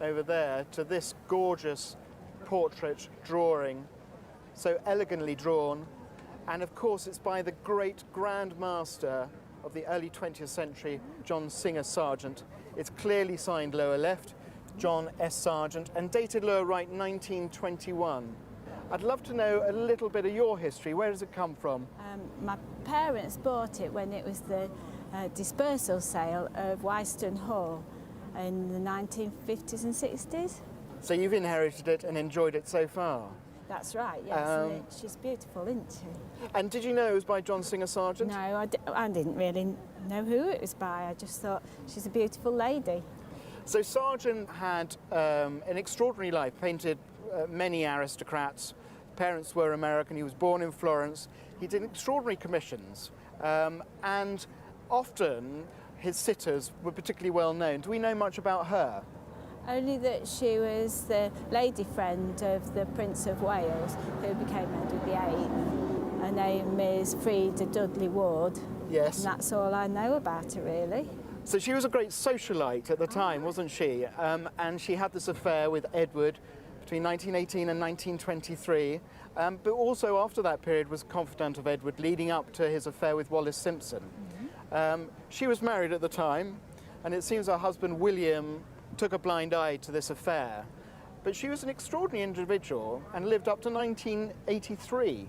over there to this gorgeous portrait drawing, so elegantly drawn. And of course it's by the great Grand Master of the early 20th century, John Singer Sargent. It's clearly signed lower left, John S. Sargent, and dated lower right, 1921. I'd love to know a little bit of your history. Where does it come from? My parents bought it when it was the dispersal sale of Wyston Hall in the 1950s and 60s. So you've inherited it and enjoyed it so far? That's right, yes. And she's beautiful, isn't she? And did you know it was by John Singer Sargent? No, I didn't really know who it was by. I just thought she's a beautiful lady. So Sargent had an extraordinary life, painted many aristocrats. Parents were American, he was born in Florence. He did extraordinary commissions, and often his sitters were particularly well known. Do we know much about her? Only that she was the lady friend of the Prince of Wales, who became Henry VIII. Her name is Frida Dudley Ward. Yes. And that's all I know about her, really. So she was a great socialite at the time, wasn't she? And she had this affair with Edward between 1918 and 1923, but also after that period was confidant of Edward, leading up to his affair with Wallis Simpson. She was married at the time, and it seems her husband William took a blind eye to this affair. But she was an extraordinary individual and lived up to 1983.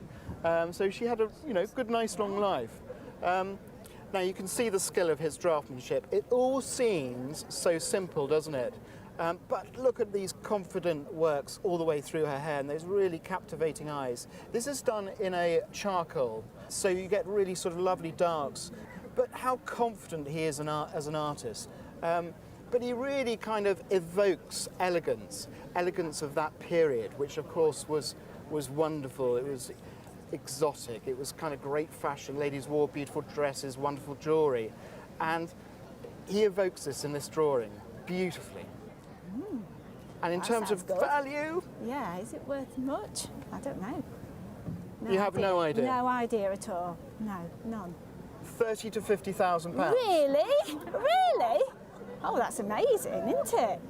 So she had a good, nice, long life. Now you can see the skill of his draftsmanship. It all seems so simple, doesn't it? But look at these confident works all the way through her hair and those really captivating eyes. This is done in a charcoal, so you get really sort of lovely darks. But how confident he is as an artist. But he really kind of evokes elegance of that period, which of course was wonderful. It was exotic, it was kind of great fashion. Ladies wore beautiful dresses, wonderful jewellery. And he evokes this in this drawing beautifully. And in terms of value? Yeah, is it worth much? I don't know. You have no idea? No idea at all. No, none. 30 to 50,000 pounds. Really? Really? Oh, that's amazing, isn't it?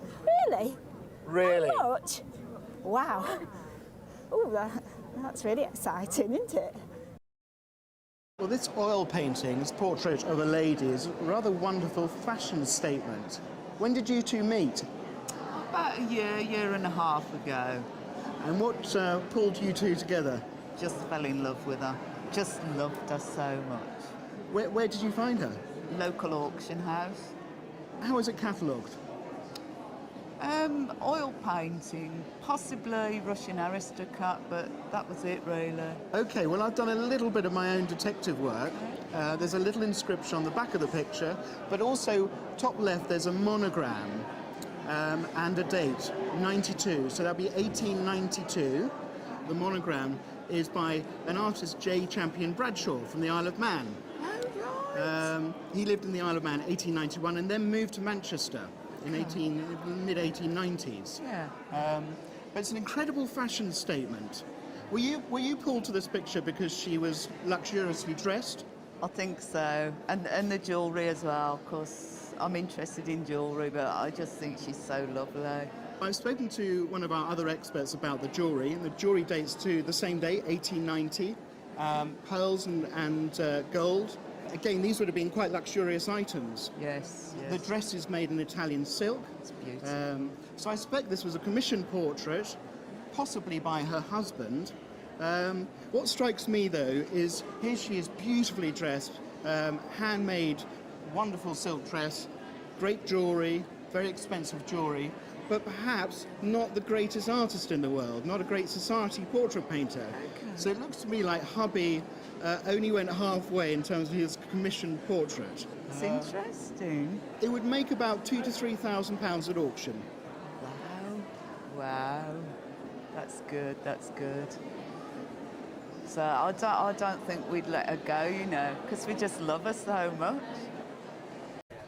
Really? Really? How much? Wow. Oh, that's really exciting, isn't it? Well, this oil painting, this portrait of a lady, is a rather wonderful fashion statement. When did you two meet? About a year and a half ago. And what pulled you two together? Just fell in love with her. Just loved her so much. Where did you find her? Local auction house. How is it catalogued? Oil painting, possibly Russian aristocrat, but that was it really. Okay, well I've done a little bit of my own detective work. There's a little inscription on the back of the picture, but also top left there's a monogram and a date, 92, so that'll be 1892. The monogram is by an artist, J. Champion Bradshaw, from the Isle of Man. Oh, right. He lived in the Isle of Man in 1891 and then moved to Manchester in mid-1890s. Yeah. But it's an incredible fashion statement. Were you pulled to this picture because she was luxuriously dressed? I think so. And the jewellery as well, of course. I'm interested in jewellery, but I just think she's so lovely. I've spoken to one of our other experts about the jewellery, and the jewellery dates to the same day, 1890. Pearls and gold. Again, these would have been quite luxurious items. Yes, yes. The dress is made in Italian silk. It's beautiful. So I suspect this was a commissioned portrait, possibly by her husband. What strikes me, though, is here she is beautifully dressed, handmade, wonderful silk dress, great jewellery, very expensive jewellery, but perhaps not the greatest artist in the world, not a great society portrait painter. Okay. So it looks to me like hubby only went halfway in terms of his commissioned portrait. It's interesting. It would make about £2,000 to £3,000 at auction. Wow. Wow. That's good, that's good. So I don't think we'd let her go, you know, because we just love her so much.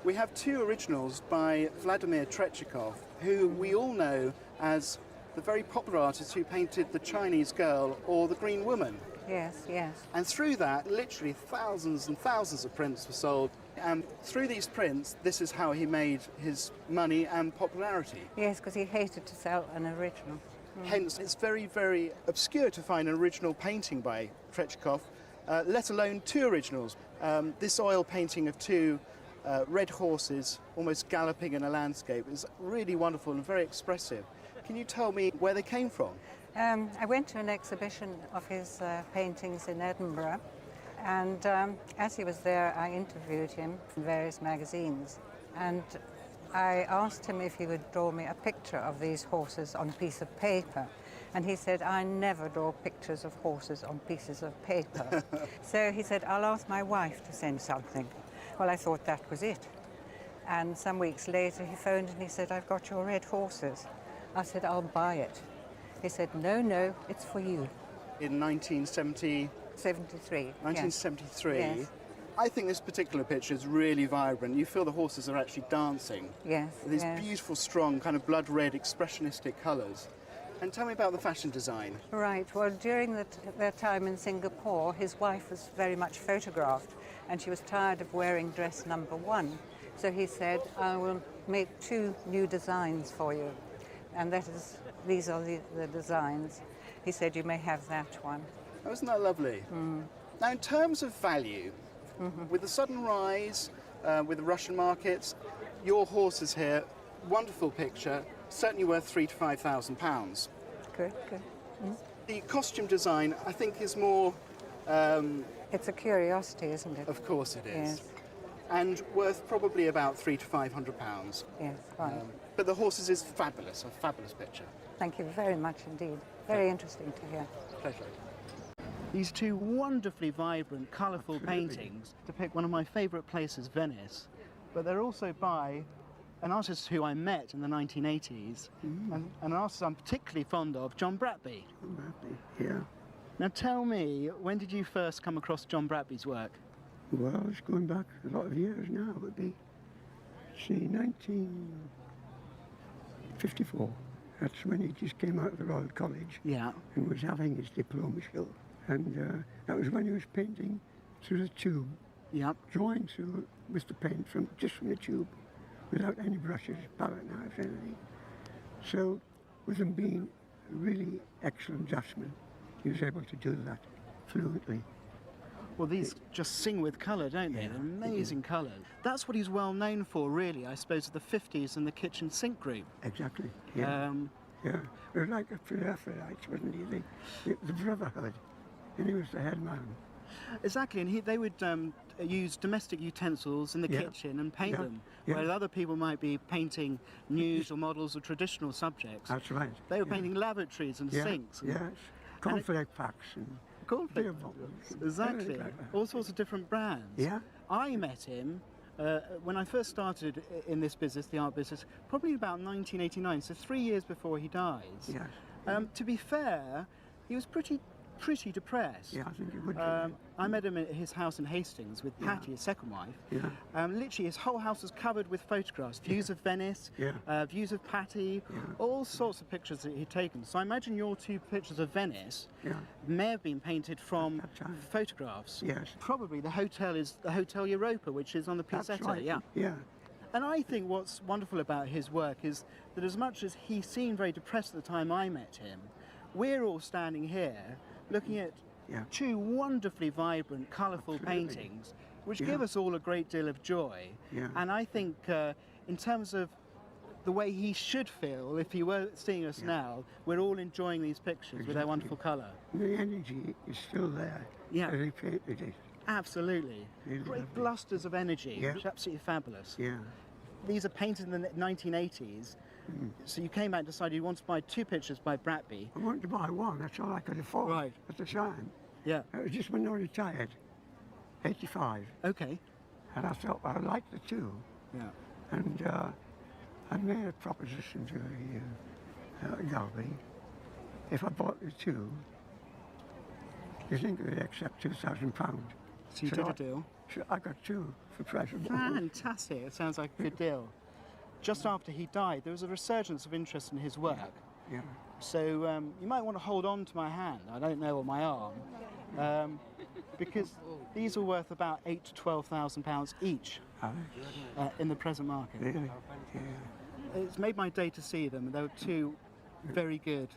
We have two originals by Vladimir Tretchikoff, who we all know as the very popular artist who painted The Chinese Girl or The Green Woman. Yes, yes. And through that, literally thousands and thousands of prints were sold And through these prints, this is how he made his money and popularity. Yes, because he hated to sell an original. Hence, it's very, very obscure to find an original painting by Tretchikoff, let alone two originals. This oil painting of two red horses almost galloping in a landscape is really wonderful and very expressive. Can you tell me where they came from? I went to an exhibition of his paintings in Edinburgh, and as he was there, I interviewed him in various magazines, and I asked him if he would draw me a picture of these horses on a piece of paper. And he said, I never draw pictures of horses on pieces of paper. So he said, I'll ask my wife to send something. Well, I thought that was it. And some weeks later, he phoned and he said, I've got your red horses. I said, I'll buy it. He said, no, it's for you. In 1973. 1973. Yes. I think this particular picture is really vibrant. You feel the horses are actually dancing. Yes. These beautiful, strong, kind of blood red, expressionistic colours. And tell me about the fashion design. Right. Well, during their time in Singapore, his wife was very much photographed, and she was tired of wearing dress number 1. So he said, I will make 2 new designs for you. And these are the designs. He said, you may have that one. Oh, isn't that lovely? Now, in terms of value, with the sudden rise, with the Russian markets, your horses here, wonderful picture, certainly worth £3,000 to £5,000. Good. The costume design, I think, is more... It's a curiosity, isn't it? Of course it is. Yes. And worth probably about £300 to £500. Yes, right. But the horses is fabulous, a fabulous picture. Thank you very much indeed. Very interesting to hear. Pleasure. These two wonderfully vibrant, colourful paintings depict one of my favourite places, Venice. But they're also by an artist who I met in the 1980s, and an artist I'm particularly fond of, John Bratby. Bratby, yeah. Now tell me, when did you first come across John Bratby's work? Well, it's going back a lot of years now. It would be, 1954. That's when he just came out of the Royal College. Yeah. And was having his diploma show. And that was when he was painting through the tube. Yeah. Drawing through with the paint just from the tube, without any brushes, palette knives, anything. So, with him being a really excellent draftsman, he was able to do that fluently. Well, these just sing with colour, don't they? Yeah, They're amazing colours. That's what he's well known for, really, I suppose, of the 50s and the kitchen sink group. Exactly, yeah. Yeah, it was like a Raphaelites, wasn't he? The Brotherhood, and he was the head man. Exactly, and they would use domestic utensils in the kitchen and paint them, whereas other people might be painting nude or models of traditional subjects. That's right. They were painting lavatories and sinks. And, yes, cornflake packs and beer bottles. Exactly, all sorts of different brands. Yeah. I met him when I first started in this business, the art business, probably about 1989, so 3 years before he dies. Yes. To be fair, he was pretty depressed. Yeah, I think he would. I met him at his house in Hastings with Patty, his second wife. Yeah. Literally, his whole house was covered with photographs, views of Venice, views of Patty, all sorts of pictures that he'd taken. So I imagine your 2 pictures of Venice may have been painted from photographs. Yes. Probably the hotel is the Hotel Europa, which is on the Piazzetta. That's right. Yeah. And I think what's wonderful about his work is that as much as he seemed very depressed at the time I met him, we're all standing here looking at 2 wonderfully vibrant, colourful paintings, which give us all a great deal of joy. Yeah. And I think in terms of the way he should feel if he were seeing us now, we're all enjoying these pictures with their wonderful colour. The energy is still there. Yeah. As he painted it. Absolutely. Really Great lovely. blusters of energy, Yeah. which is absolutely fabulous. Yeah. These are painted in the 1980s. So you came out and decided you wanted to buy 2 pictures by Bratby. I wanted to buy one, that's all I could afford at the time. Yeah. It was just when I retired, 85. Okay. And I thought, well, I liked the 2. Yeah. And I made a proposition to the gallery. If I bought the 2, do you think they'd accept £2,000? So you did a deal? So I got 2 for price of 1. Fantastic. It sounds like a good deal. Just after he died, there was a resurgence of interest in his work. Yeah. So you might want to hold on to my hand, I don't know, or my arm, because these are worth about £8,000 to £12,000 each. in the present market. Really? Yeah. It's made my day to see them. They were two very good